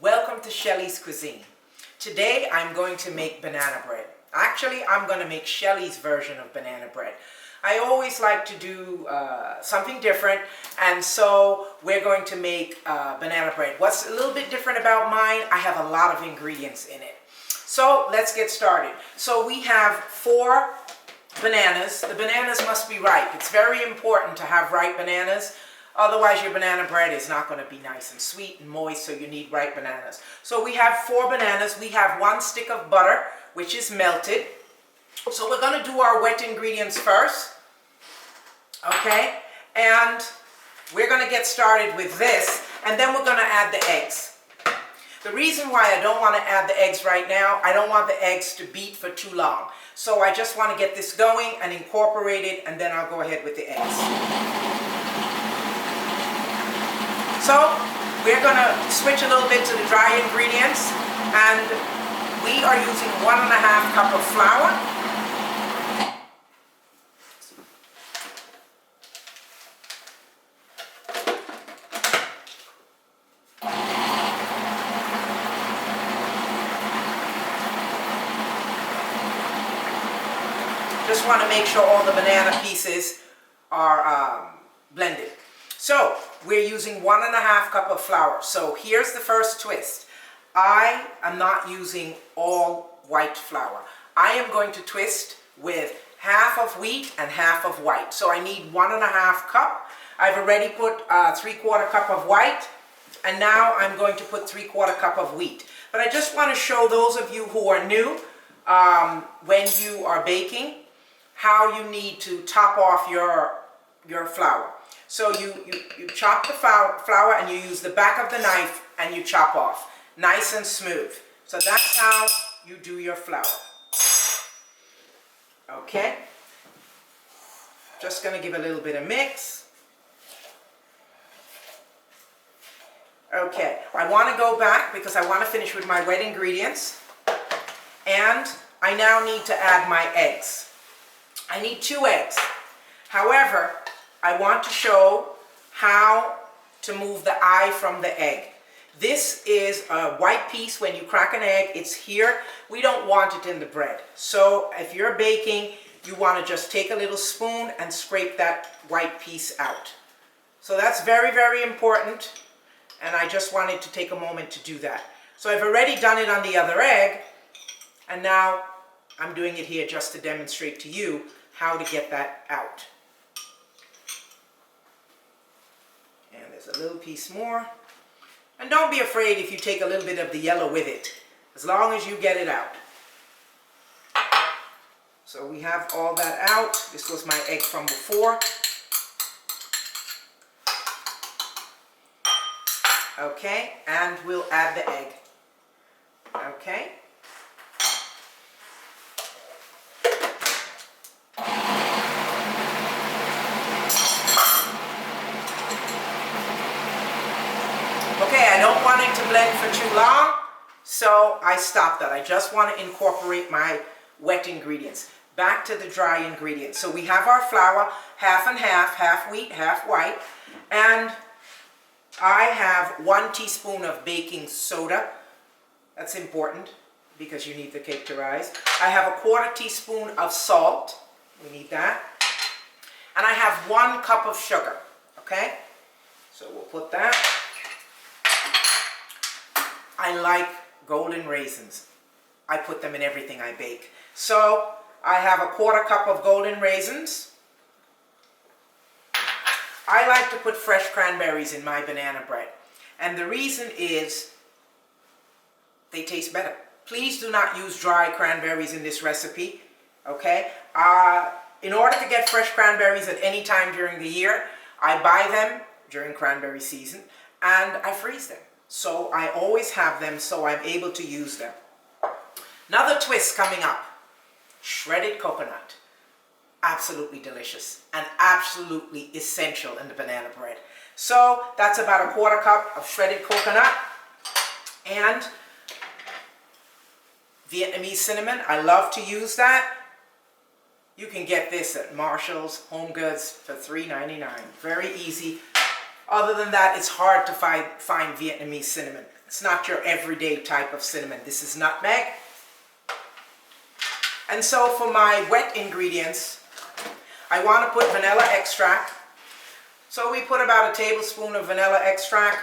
Welcome to Shelly's Cuisine. Today I'm going to make banana bread. Actually, I'm going to make Shelly's version of banana bread. I always like to do something different, and so we're going to make banana bread. What's a little bit different about mine, I have a lot of ingredients in it. So let's get started. So we have 4 bananas. The bananas must be ripe. It's very important to have ripe bananas. Otherwise, your banana bread is not going to be nice and sweet and moist, so you need ripe bananas. So we have 4 bananas. We have 1 stick of butter, which is melted. So we're going to do our wet ingredients first. Okay? And we're going to get started with this, and then we're going to add the eggs. The reason why I don't want to add the eggs right now, I don't want the eggs to beat for too long. So I just want to get this going and incorporate it, and then I'll go ahead with the eggs. So we're going to switch a little bit to the dry ingredients, and we are using 1½ cup of flour, just want to make sure all the banana pieces are blended. So we're using 1½ cup of flour. So here's the first twist. I am not using all white flour. I am going to twist with half of wheat and half of white. So I need 1½ cup. I've already put 3/4 cup of white, and now I'm going to put 3/4 cup of wheat. But I just want to show those of you who are new, when you are baking, how you need to top off your flour. So you chop the flour and you use the back of the knife and you chop off. Nice and smooth. So that's how you do your flour. Okay. Just going to give a little bit of mix. Okay. I want to go back because I want to finish with my wet ingredients. And I now need to add my eggs. I need 2 eggs. However, I want to show how to move the eye from the egg. This is a white piece. When you crack an egg, it's here. We don't want it in the bread. So if you're baking, you want to just take a little spoon and scrape that white piece out. So that's very, very important. And I just wanted to take a moment to do that. So I've already done it on the other egg. And now I'm doing it here just to demonstrate to you how to get that out. And there's a little piece more. And don't be afraid if you take a little bit of the yellow with it, as long as you get it out. So we have all that out. This was my egg from before. Okay, and we'll add the egg. Okay. Okay, I don't want it to blend for too long, so I stopped that. I just want to incorporate my wet ingredients. Back to the dry ingredients. So we have our flour, half and half wheat, half white, and I have 1 teaspoon of baking soda. That's important because you need the cake to rise. I have 1/4 teaspoon of salt. We need that. And I have 1 cup of sugar. Okay? So we'll put that. I like golden raisins. I put them in everything I bake. So I have 1/4 cup of golden raisins. I like to put fresh cranberries in my banana bread. And the reason is they taste better. Please do not use dry cranberries in this recipe. Okay? In order to get fresh cranberries at any time during the year, I buy them during cranberry season and I freeze them. So I always have them so I'm able to use them. Another twist coming up. Shredded coconut. Absolutely delicious and absolutely essential in the banana bread. So that's about 1/4 cup of shredded coconut and Vietnamese cinnamon. I love to use that. You can get this at Marshall's, Home Goods for $3.99. Very easy. Other than that, it's hard to find Vietnamese cinnamon. It's not your everyday type of cinnamon. This is nutmeg. And so for my wet ingredients, I want to put vanilla extract. So we put about a tablespoon of vanilla extract,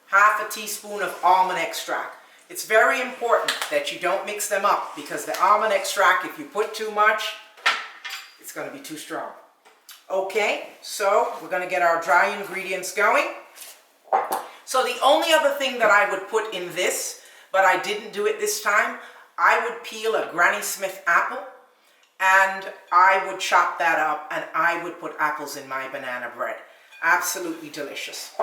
half a teaspoon of almond extract. It's very important that you don't mix them up, because the almond extract, if you put too much, it's going to be too strong. Okay, so we're going to get our dry ingredients going. So the only other thing that I would put in this, but I didn't do it this time, I would peel a Granny Smith apple and I would chop that up and I would put apples in my banana bread. Absolutely delicious.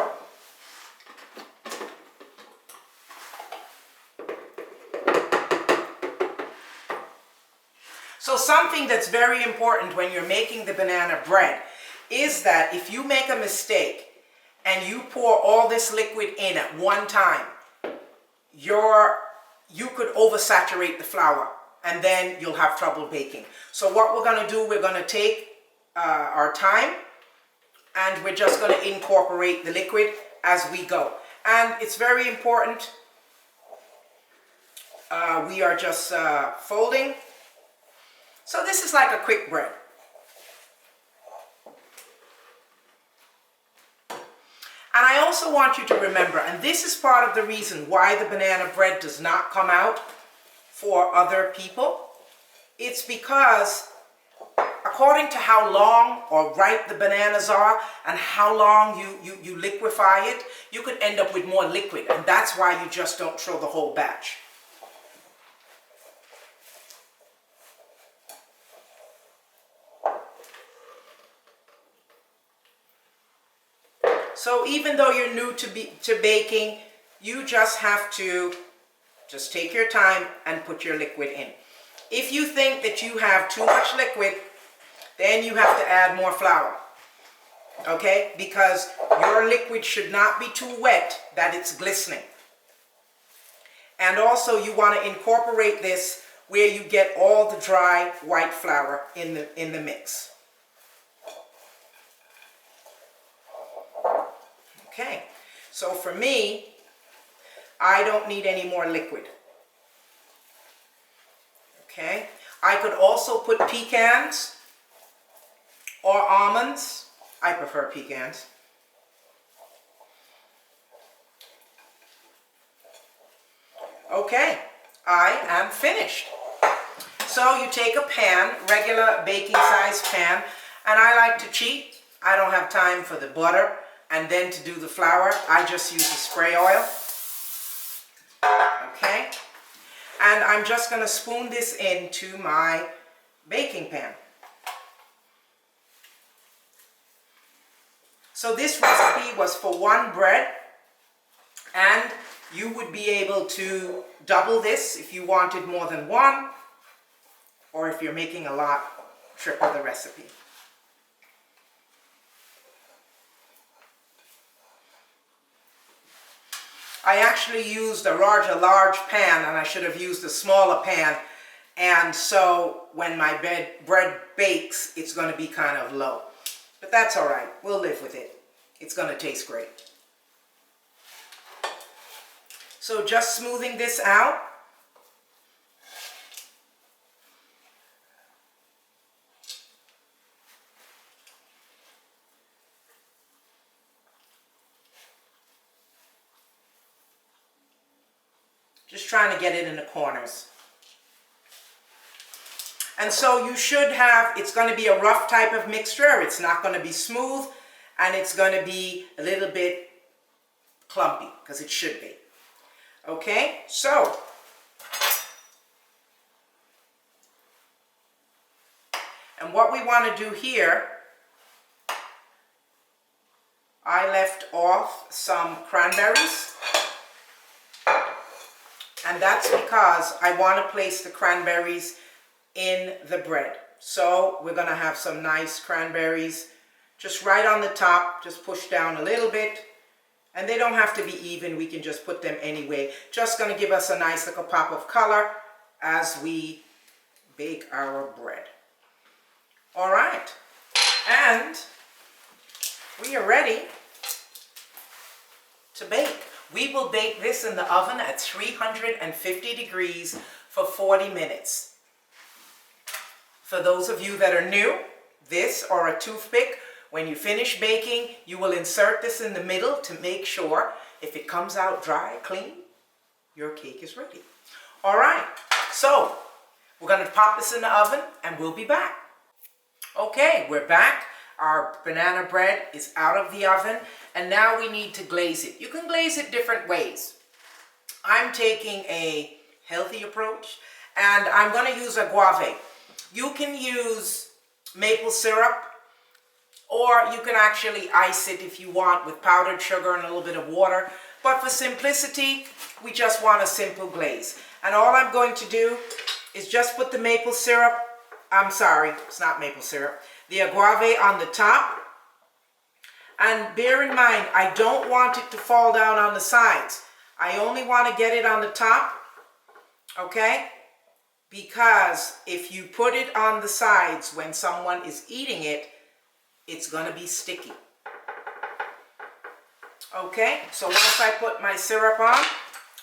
So something that's very important when you're making the banana bread is that if you make a mistake and you pour all this liquid in at one time, you could oversaturate the flour and then you'll have trouble baking. So what we're going to do, we're going to take our time and we're just going to incorporate the liquid as we go. And it's very important, we are just folding. So this is like a quick bread. And I also want you to remember, and this is part of the reason why the banana bread does not come out for other people. It's because according to how long or ripe the bananas are and how long you liquefy it, you could end up with more liquid. And that's why you just don't throw the whole batch. So even though you're new to baking, you just have to just take your time and put your liquid in. If you think that you have too much liquid, then you have to add more flour. Okay? Because your liquid should not be too wet that it's glistening. And also you want to incorporate this where you get all the dry white flour in the mix. Okay, so for me, I don't need any more liquid. Okay, I could also put pecans or almonds. I prefer pecans. Okay, I am finished. So you take a pan, regular baking size pan, and I like to cheat. I don't have time for the butter and then to do the flour. I just use the spray oil. Okay, and I'm just going to spoon this into my baking pan. So this recipe was for one bread, and you would be able to double this if you wanted more than one, or if you're making a lot, triple the recipe. I actually used a large pan, and I should have used a smaller pan, and so when my bread bakes, it's going to be kind of low. But that's all right. We'll live with it. It's going to taste great. So just smoothing this out. Just trying to get it in the corners. And so you should have, it's going to be a rough type of mixture. It's not going to be smooth, and it's going to be a little bit clumpy, because it should be. Okay, so and what we want to do here, I left off some cranberries. And that's because I want to place the cranberries in the bread. So we're going to have some nice cranberries just right on the top. Just push down a little bit. And they don't have to be even. We can just put them anyway. Just going to give us a nice little pop of color as we bake our bread. All right, and we are ready to bake. We will bake this in the oven at 350 degrees for 40 minutes. For those of you that are new, this or a toothpick, when you finish baking, you will insert this in the middle to make sure if it comes out dry, clean, your cake is ready. All right, so we're going to pop this in the oven and we'll be back. Okay, we're back. Our banana bread is out of the oven and now we need to glaze it. You can glaze it different ways. I'm taking a healthy approach and I'm going to use agave. You can use maple syrup or you can actually ice it if you want with powdered sugar and a little bit of water. But for simplicity, we just want a simple glaze. And all I'm going to do is just put the maple syrup, I'm sorry, it's not maple syrup, the agave on the top. And bear in mind, I don't want it to fall down on the sides. I only want to get it on the top, okay? Because if you put it on the sides when someone is eating it, it's going to be sticky. Okay, so once I put my syrup on,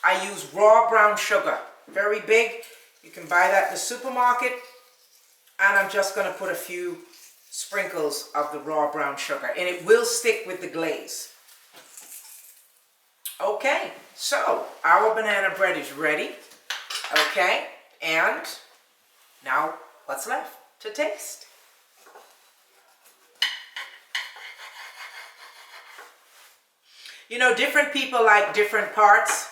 I use raw brown sugar. Very big. You can buy that in the supermarket. And I'm just going to put a few sprinkles of the raw brown sugar. And it will stick with the glaze. Okay, so our banana bread is ready. Okay, and now what's left to taste? You know, different people like different parts.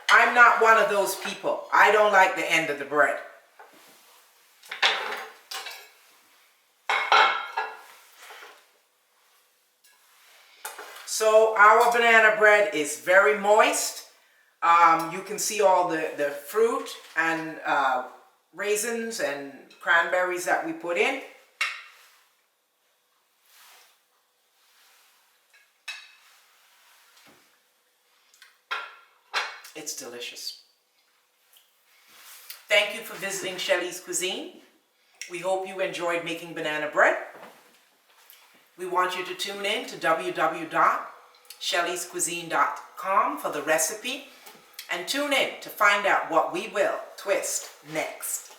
I'm not one of those people. I don't like the end of the bread. So our banana bread is very moist. You can see all the fruit and raisins and cranberries that we put in. It's delicious. Thank you for visiting Shelly's Cuisine. We hope you enjoyed making banana bread. We want you to tune in to www.shellyscuisine.com for the recipe and tune in to find out what we will twist next.